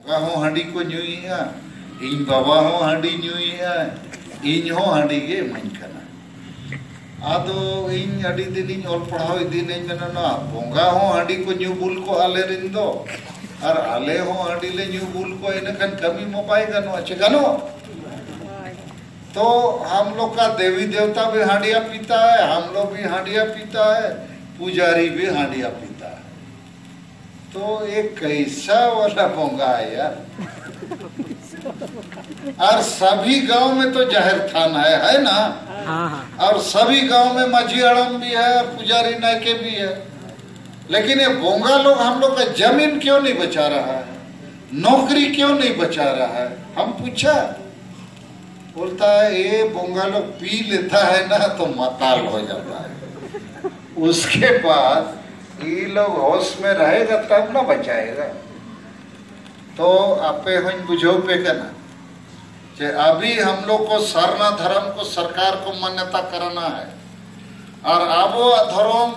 हूँ हांडी को ᱧᱩᱭᱮᱜᱼᱟ ᱤᱧ बाबा हूँ हांडी ᱧᱩᱭᱮᱜᱼᱟ ᱤᱧ हूँ हांडी गे इमाኝ कना आदो इन अड़ी दिन ऑल पढ़ाओ दिन मेना बोंगा हूँ हांडी को ᱧᱩ बुल को आले रिन दो और आले हूँ हांडी ले ᱧᱩ बुल को इनखान कमी मोबाई गानो अच्छे गानो तो हम लोग का देवी देवता भी हांडिया पीता है, हम लोग भी हांडिया पीता है, पुजारी भी हांडिया पीता है। तो ये कैसा वाला बोंगा है यार। और सभी गांव में तो जाहिर थान है ना। और सभी गांव में माझी आड़म भी है और पुजारी नायके भी है। लेकिन ये बोंगा लोग हम लोग का जमीन क्यों नहीं बचा रहा है, नौकरी क्यों नहीं बचा रहा है? हम पूछा, बोलता है ये बोंगा लोग पी लेता है ना तो माताल हो जाता है, उसके बाद ये लोग होश में रहेगा तब ना बचाएगा। तो आपे हम बुझो पे करना कि अभी हम लोग को सरना धर्म को सरकार को मान्यता कराना है और आबो धर्म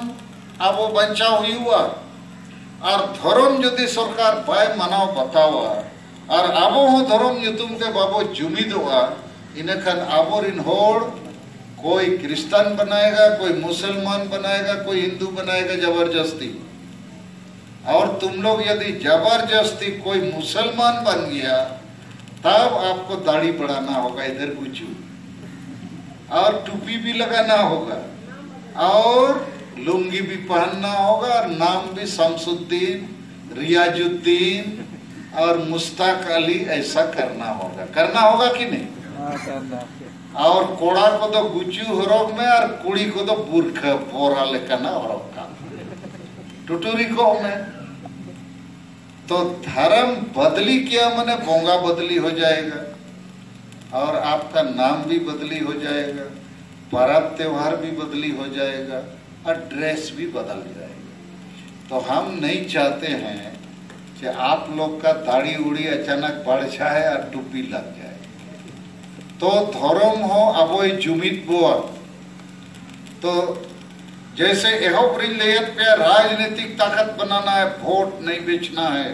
आबो बंचा हुआ और धर्म यदि सरकार बाय मनाओ बतावा और आबो हो धर्म युतुम के बाबो जुमिदोआ इनखान आबोरिन होड़ कोई क्रिश्चियन बनाएगा, कोई मुसलमान बनाएगा, कोई हिंदू बनाएगा जबरदस्ती। और तुम लोग यदि जबरदस्ती कोई मुसलमान बन गया तब आपको दाढ़ी बढ़ाना होगा, इधर गुचू और टोपी भी लगाना होगा और लुंगी भी पहनना होगा और नाम भी शमसुद्दीन, रियाजुद्दीन और मुश्ताक अली ऐसा करना होगा कि नहीं? और कोड़ा को तो गुचू हरोग में और कुड़ी को तो बुरख पोरा लेकना हरोग का टुटुरी को में। तो धर्म बदली किया मने बोंगा बदली हो जाएगा और आपका नाम भी बदली हो जाएगा, पर्व त्योहार भी बदली हो जाएगा और ड्रेस भी बदल जाएगा। तो हम नहीं चाहते हैं कि आप लोग का दाढ़ी उड़ी अचानक बढ़ जाए और टोपी लग जाए। तो धर्म हो अब जुमित बोआ तो जैसे पे राजनीतिक ताकत बनाना है, वोट नहीं बेचना है,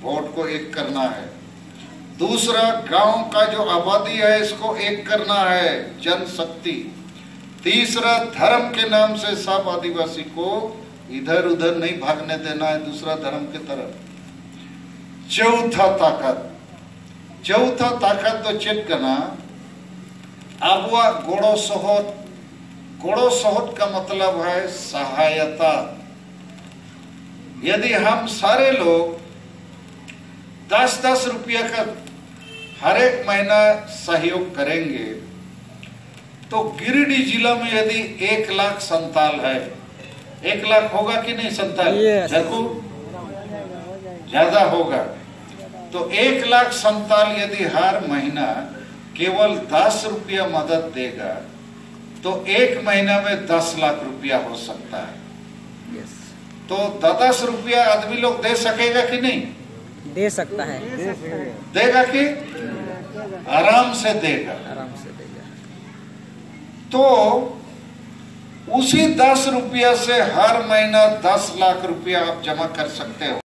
वोट को एक करना है। दूसरा, गांव का जो आबादी है इसको एक करना है, जनशक्ति। तीसरा, धर्म के नाम से सब आदिवासी को इधर उधर नहीं भागने देना है दूसरा धर्म के तरफ। चौथा ताकत तो चेक करना आबुआ गोड़ो सोहट का मतलब है सहायता। यदि हम सारे लोग 10-10 रुपया का हर एक महीना सहयोग करेंगे तो गिरिडीह जिला में यदि 1 लाख संताल है, 1 लाख होगा कि नहीं संताल? ज्यादा होगा। तो 1 लाख संताल यदि हर महीना केवल 10 रुपया मदद देगा तो 1 महीना में 10 लाख रुपया हो सकता है। तो 10 रुपया आदमी लोग दे सकेगा कि नहीं? दे सकता है। देगा कि आराम से देगा। तो उसी 10 रुपया से हर महीना 10 लाख रुपया आप जमा कर सकते हो।